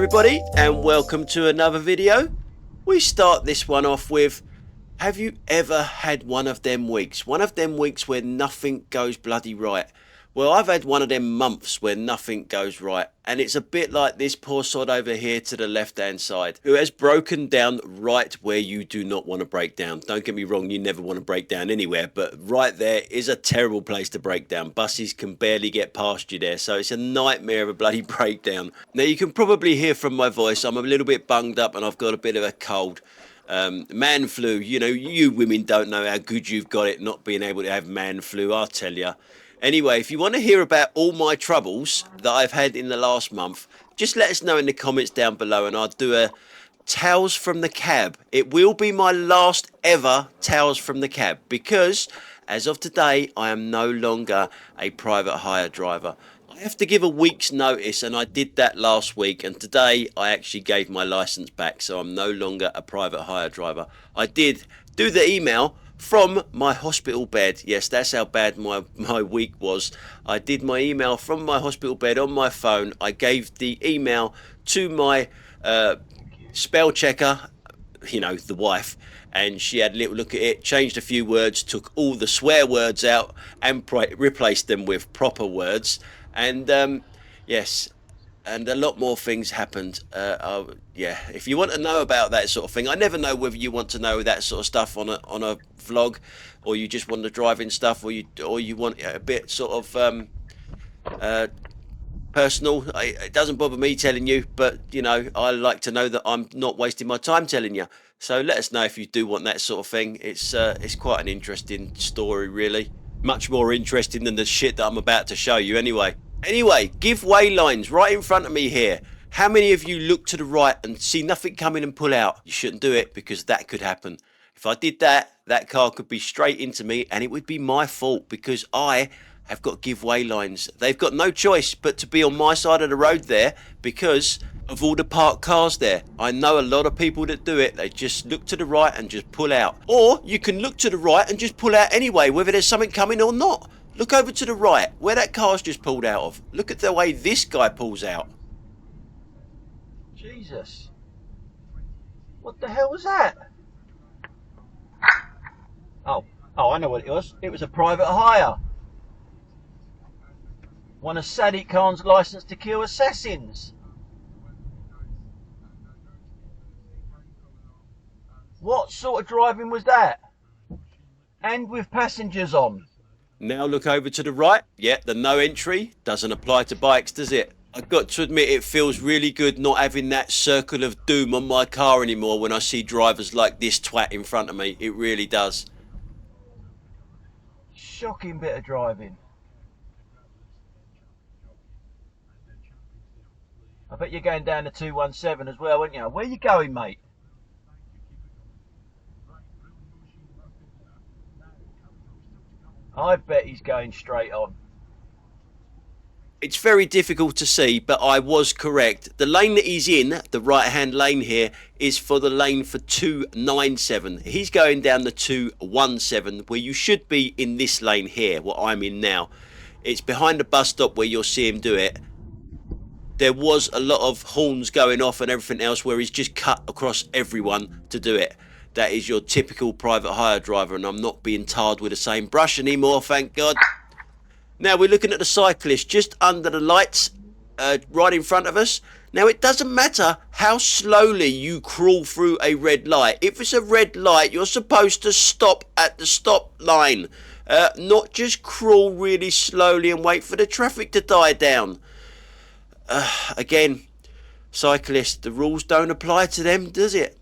everybody, and welcome to another video. We start this one off with, have you ever had one of them weeks? One of them weeks where nothing goes bloody right. Well, I've had one of them months where nothing goes right, and it's a bit like this poor sod over here to the left hand side, who has broken down right where you do not want to break down. Don't get me wrong, you never want to break down anywhere, but right there is a terrible place to break down. Buses can barely get past you there, so it's a nightmare of a bloody breakdown. Now, you can probably hear from my voice, I'm a little bit bunged up and I've got a bit of a cold. Man flu, you know, you women don't know how good you've got it not being able to have man flu, I'll tell you. Anyway, if you want to hear about all my troubles that I've had in the last month, just let us know in the comments down below and I'll do a Tales from the Cab. It will be my last ever Tales from the Cab because as of today, I am no longer a private hire driver. I have to give a week's notice and I did that last week, and today I actually gave my license back, so I'm no longer a private hire driver. I did do the email from my hospital bed. Yes, that's how bad my week was. I did my email from my hospital bed on my phone. I gave the email to my spell checker, you know, the wife, and she had a little look at it, changed a few words, took all the swear words out and replaced them with proper words. And yes, and a lot more things happened. Yeah, if you want to know about that sort of thing, I never know whether you want to know that sort of stuff on a vlog, or you just want the driving stuff, or you want a bit sort of personal. It doesn't bother me telling you, but you know, I like to know that I'm not wasting my time telling you. So let us know if you do want that sort of thing. It's quite an interesting story, really. Much more interesting than the shit that I'm about to show you anyway. Anyway, giveaway lines right in front of me here. How many of you look to the right and see nothing coming and pull out? You shouldn't do it because that could happen. If I did that, that car could be straight into me and it would be my fault because I have got giveaway lines. They've got no choice but to be on my side of the road there because of all the parked cars there. I know a lot of people that do it. They just look to the right and just pull out. Or you can look to the right and just pull out anyway, whether there's something coming or not. Look over to the right, where that car's just pulled out of. Look at the way this guy pulls out. Jesus. What the hell was that? Oh, I know what it was. It was a private hire. One of Sadiq Khan's license to kill assassins. What sort of driving was that? And with passengers on. Now look over to the right. Yeah, the no entry doesn't apply to bikes, does it? I've got to admit, it feels really good not having that circle of doom on my car anymore when I see drivers like this twat in front of me. It really does. Shocking bit of driving. I bet you're going down to 217 as well, aren't you? Where are you going, mate? I bet he's going straight on. It's very difficult to see, but I was correct. The lane that he's in, the right-hand lane here, is for the lane for 297. He's going down the 217, where you should be in this lane here, what I'm in now. It's behind the bus stop where you'll see him do it. There was a lot of horns going off and everything else where he's just cut across everyone to do it. That is your typical private hire driver, and I'm not being tarred with the same brush anymore, thank God. Now we're looking at the cyclist just under the lights, right in front of us. Now it doesn't matter how slowly you crawl through a red light. If it's a red light, you're supposed to stop at the stop line. Not just crawl really slowly and wait for the traffic to die down. Again, cyclists, the rules don't apply to them, does it?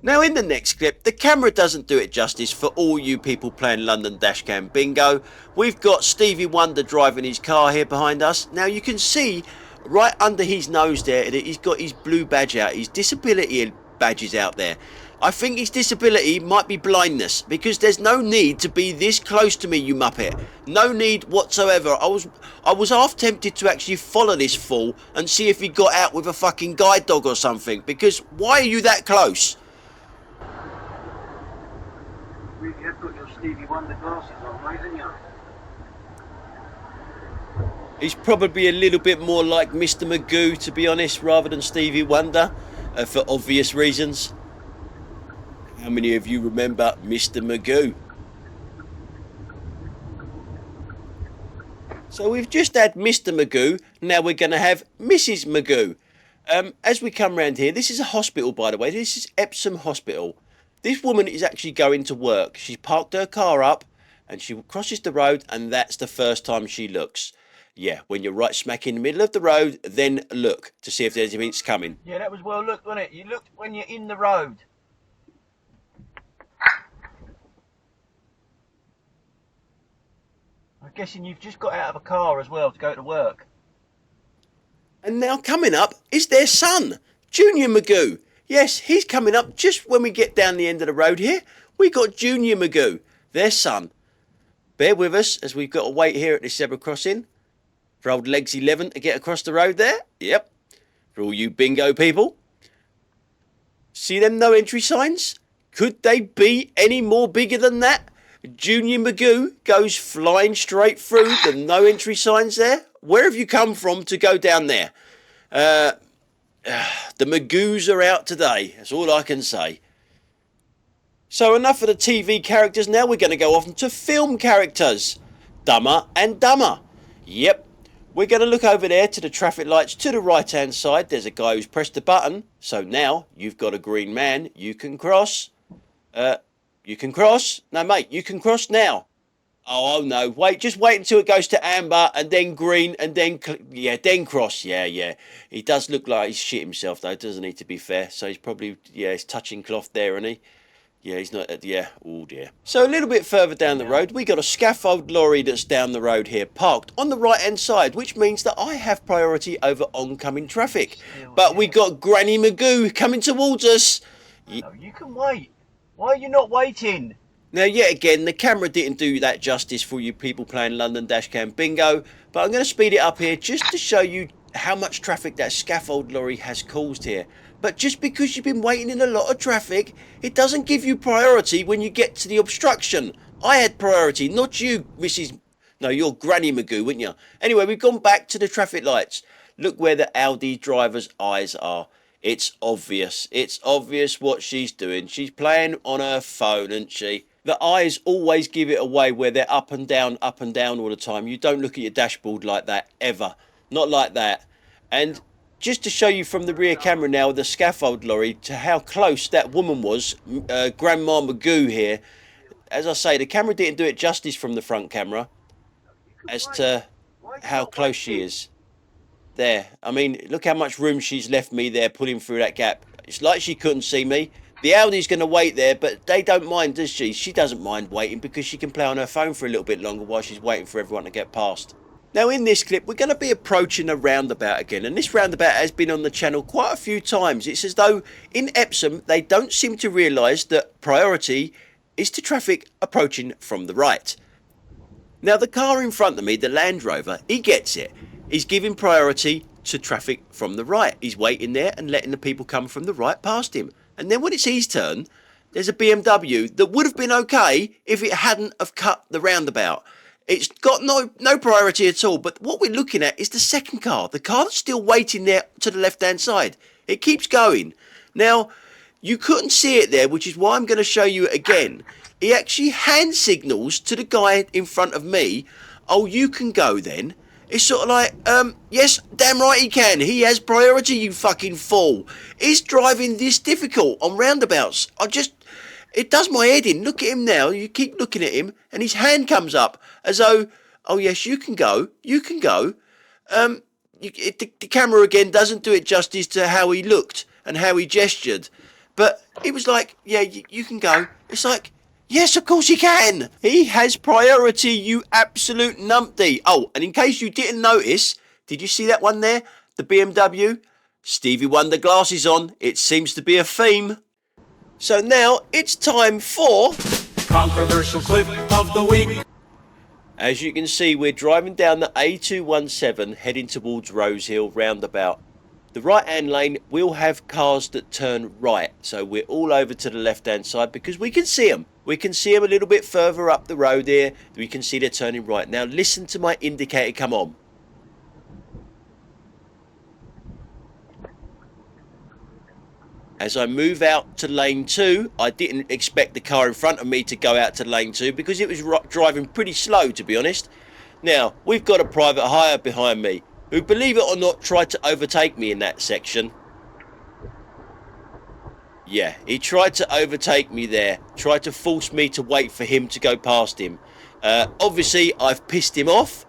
Now in the next clip, the camera doesn't do it justice for all you people playing London Dashcam Bingo. We've got Stevie Wonder driving his car here behind us. Now you can see right under his nose there that he's got his blue badge out, his disability badges out there. I think his disability might be blindness, because there's no need to be this close to me, you muppet. No need whatsoever. I was half tempted to actually follow this fool and see if he got out with a fucking guide dog or something, because why are you that close? You have got your Stevie Wonder glasses on, mate, haven't you? He's probably a little bit more like Mr. Magoo, to be honest, rather than Stevie Wonder, for obvious reasons. How many of you remember Mr. Magoo? So we've just had Mr. Magoo, now we're going to have Mrs. Magoo. As we come round here, this is a hospital, by the way. This is Epsom Hospital. This woman is actually going to work. She's parked her car up and she crosses the road, and that's the first time she looks. Yeah, when you're right smack in the middle of the road, then look to see if there's anything coming. Yeah, that was well looked, wasn't it? You looked when you're in the road. I'm guessing you've just got out of a car as well to go to work. And now coming up is their son, Junior Magoo. Yes, he's coming up just when we get down the end of the road here. We got Junior Magoo, their son. Bear with us as we've got to wait here at this zebra crossing for old Legs 11 to get across the road there. Yep, for all you bingo people. See them no entry signs? Could they be any more bigger than that? Junior Magoo goes flying straight through the no entry signs there. Where have you come from to go down there? The Magoos are out today. That's all I can say. So enough of the TV characters. Now we're going to go off into film characters. Dumber and Dumber. Yep. We're going to look over there to the traffic lights to the right hand side. There's a guy who's pressed the button. So now you've got a green man. You can cross. You can cross. No, mate, you can cross now. Oh, no. Wait, just wait until it goes to amber and then green and then, then cross. Yeah. He does look like he's shit himself, though, doesn't he, to be fair? So he's probably, he's touching cloth there, isn't he? Yeah, he's not, oh dear. So a little bit further down the road, we got a scaffold lorry that's down the road here, parked on the right-hand side, which means that I have priority over oncoming traffic. But we got Granny Magoo coming towards us. No, you can wait. Why are you not waiting? Now, yet again, the camera didn't do that justice for you people playing London Dashcam Bingo, but I'm going to speed it up here just to show you how much traffic that scaffold lorry has caused here. But just because you've been waiting in a lot of traffic, it doesn't give you priority when you get to the obstruction. I had priority, not you, Mrs. No, you're Granny Magoo, wouldn't you? Anyway, we've gone back to the traffic lights. Look where the Audi driver's eyes are. It's obvious. It's obvious what she's doing. She's playing on her phone, isn't she? The eyes always give it away where they're up and down all the time. You don't look at your dashboard like that, ever. Not like that. And just to show you from the rear camera now, the scaffold lorry, to how close that woman was, Grandma Magoo here. As I say, the camera didn't do it justice from the front camera as to how close she is. There. I mean, look how much room she's left me there pulling through that gap. It's like she couldn't see me. The Audi's going to wait there, but they don't mind, does she? She doesn't mind waiting because she can play on her phone for a little bit longer while she's waiting for everyone to get past. Now in this clip we're going to be approaching a roundabout again, and this roundabout has been on the channel quite a few times. It's as though in Epsom they don't seem to realise that priority is to traffic approaching from the right. Now the car in front of me, the Land Rover, he gets it. He's giving priority to traffic from the right. He's waiting there and letting the people come from the right past him. And then when it's his turn, there's a BMW that would have been okay if it hadn't have cut the roundabout. It's got no priority at all. But what we're looking at is the second car. The car that's still waiting there to the left-hand side. It keeps going. Now, you couldn't see it there, which is why I'm going to show you it again. He actually hand signals to the guy in front of me. Oh, you can go then. It's sort of like, yes, damn right he can. He has priority, you fucking fool. He's driving this difficult on roundabouts. It does my head in. Look at him now. You keep looking at him and his hand comes up as though, oh yes, you can go. You can go. The camera again doesn't do it justice to how he looked and how he gestured. But it was like, yeah, you can go. It's like, yes, of course he can. He has priority, you absolute numpty. Oh, and in case you didn't notice, did you see that one there? The BMW? Stevie Wonder glasses on. It seems to be a theme. So now it's time for Controversial Clip of the Week. As you can see, we're driving down the A217 heading towards Rosehill roundabout. The right hand lane will have cars that turn right, so we're all over to the left hand side because we can see them. We can see them a little bit further up the road here. We can see they're turning right. Now listen to my indicator come on. As I move out to lane 2, I didn't expect the car in front of me to go out to lane 2 because it was driving pretty slow, to be honest. Now, we've got a private hire behind me who, believe it or not, tried to overtake me in that section. Yeah, he tried to overtake me there, tried to force me to wait for him to go past him. Obviously, I've pissed him off,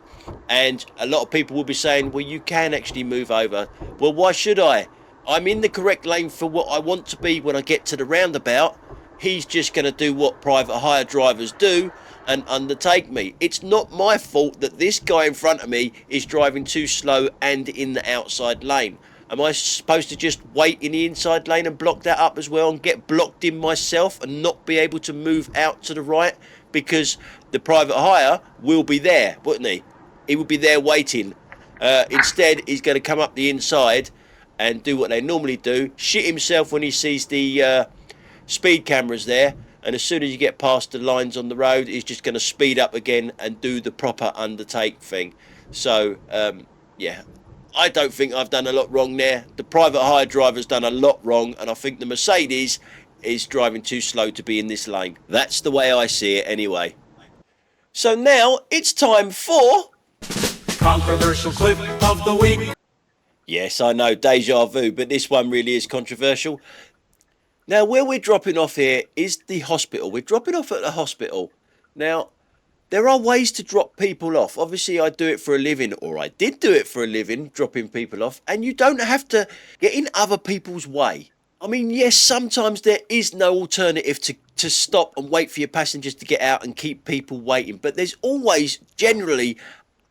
and a lot of people will be saying, well, you can actually move over. Well, why should I? I'm in the correct lane for what I want to be when I get to the roundabout. He's just going to do what private hire drivers do and undertake me. It's not my fault that this guy in front of me is driving too slow and in the outside lane. Am I supposed to just wait in the inside lane and block that up as well and get blocked in myself and not be able to move out to the right? Because the private hire will be there, wouldn't he? He would be there waiting. Instead, he's going to come up the inside and do what they normally do, shit himself when he sees the speed cameras there, and as soon as you get past the lines on the road, he's just going to speed up again and do the proper undertake thing. So, yeah, I don't think I've done a lot wrong there. The private hire driver's done a lot wrong, and I think the Mercedes is driving too slow to be in this lane. That's the way I see it anyway. So now it's time for... Controversial clip of the week. Yes, I know, deja vu, but this one really is controversial. Now, where we're dropping off here is the hospital. We're dropping off at the hospital. Now, there are ways to drop people off. Obviously, I do it for a living, or I did do it for a living, dropping people off. And you don't have to get in other people's way. I mean, yes, sometimes there is no alternative to stop and wait for your passengers to get out and keep people waiting. But there's always, generally,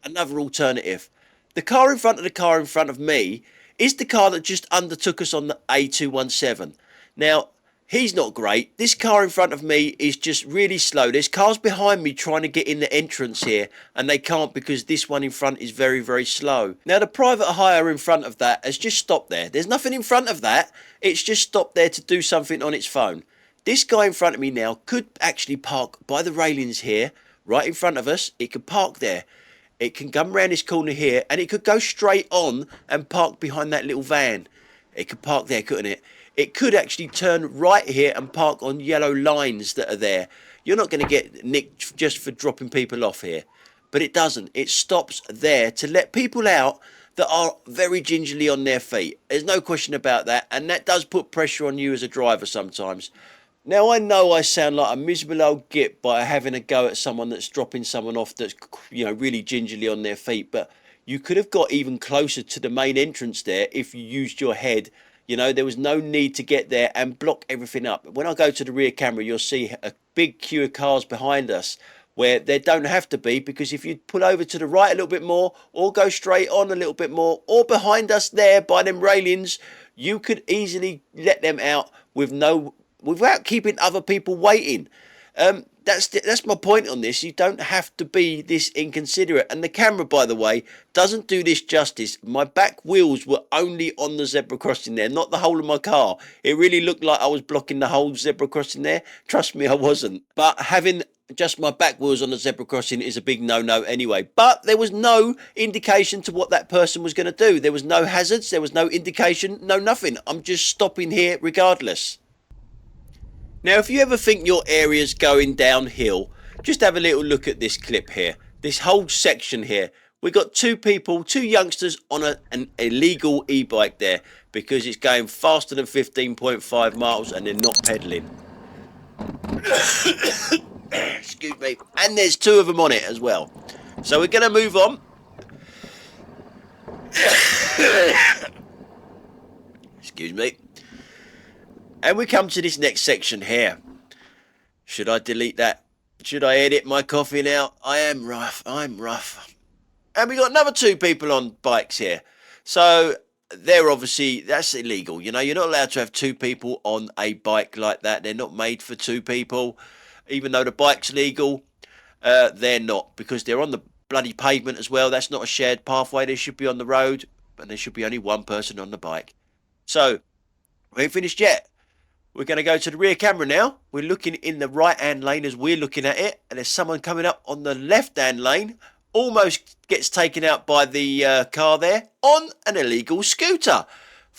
another alternative. The car in front of the car in front of me is the car that just undertook us on the A217. Now, he's not great. This car in front of me is just really slow. There's cars behind me trying to get in the entrance here, and they can't because this one in front is very, very slow. Now, the private hire in front of that has just stopped there. There's nothing in front of that. It's just stopped there to do something on its phone. This guy in front of me now could actually park by the railings here, right in front of us. It could park there. It can come round this corner here, and it could go straight on and park behind that little van. It could park there, couldn't it? It could actually turn right here and park on yellow lines that are there. You're not going to get nicked just for dropping people off here. But it doesn't. It stops there to let people out that are very gingerly on their feet. There's no question about that. And that does put pressure on you as a driver sometimes. Now, I know I sound like a miserable old git by having a go at someone that's dropping someone off that's, you know, really gingerly on their feet. But you could have got even closer to the main entrance there if you used your head. You know, there was no need to get there and block everything up. When I go to the rear camera, you'll see a big queue of cars behind us where there don't have to be, because if you pull over to the right a little bit more or go straight on a little bit more or behind us there by them railings, you could easily let them out without keeping other people waiting. That's my point on this. You don't have to be this inconsiderate. And the camera, by the way, doesn't do this justice. My back wheels were only on the zebra crossing there, not the whole of my car. It really looked like I was blocking the whole zebra crossing there. Trust me, I wasn't. But having just my back wheels on the zebra crossing is a big no-no anyway. But there was no indication to what that person was going to do. There was no hazards. There was no indication. No nothing. I'm just stopping here regardless. Now, if you ever think your area's going downhill, just have a little look at this clip here. This whole section here. We got two youngsters on an illegal e-bike there because it's going faster than 15.5 miles and they're not pedalling. Excuse me. And there's two of them on it as well. So we're going to move on. Excuse me. And we come to this next section here. Should I delete that? Should I edit my coffee now? I'm rough. And we got another two people on bikes here. So they're obviously, that's illegal. You know, you're not allowed to have two people on a bike like that. They're not made for two people. Even though the bike's legal, they're not, because they're on the bloody pavement as well. That's not a shared pathway. They should be on the road, but there should be only one person on the bike. So, we ain't finished yet. We're going to go to the rear camera now. We're looking in the right-hand lane as we're looking at it. And there's someone coming up on the left-hand lane. Almost gets taken out by the car there on an illegal scooter.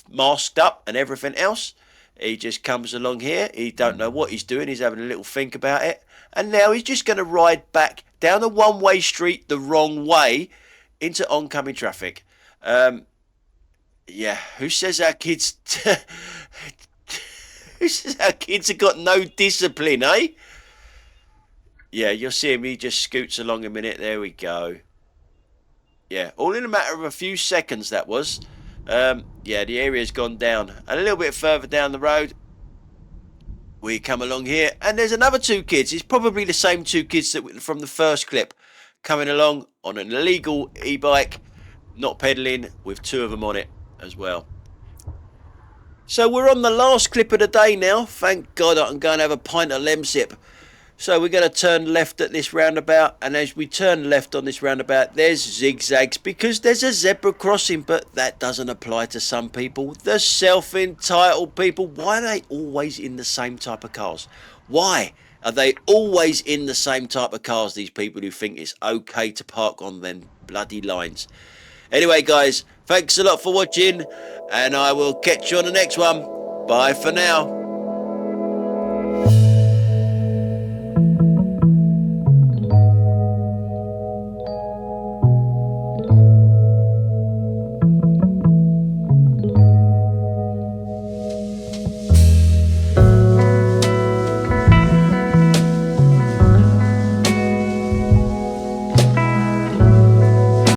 Masked up and everything else. He just comes along here. He don't know what he's doing. He's having a little think about it. And now he's just going to ride back down the one-way street the wrong way into oncoming traffic. Yeah, who says our kids... who says our kids have got no discipline, eh? Yeah, you'll see him. He just scoots along a minute. There we go. Yeah, all in a matter of a few seconds, that was. Yeah, the area's gone down. And a little bit further down the road, we come along here. And there's another two kids. It's probably the same two kids that from the first clip. Coming along on an illegal e-bike. Not pedaling, with two of them on it as well. So we're on the last clip of the day now. Thank God I can go and have a pint of Lemsip. So we're going to turn left at this roundabout, and as we turn left on this roundabout, there's zigzags because there's a zebra crossing, but that doesn't apply to some people. The self-entitled people, why are they always in the same type of cars? Why are they always in the same type of cars, these people who think it's okay to park on them bloody lines? Anyway, guys, thanks a lot for watching, and I will catch you on the next one. Bye for now.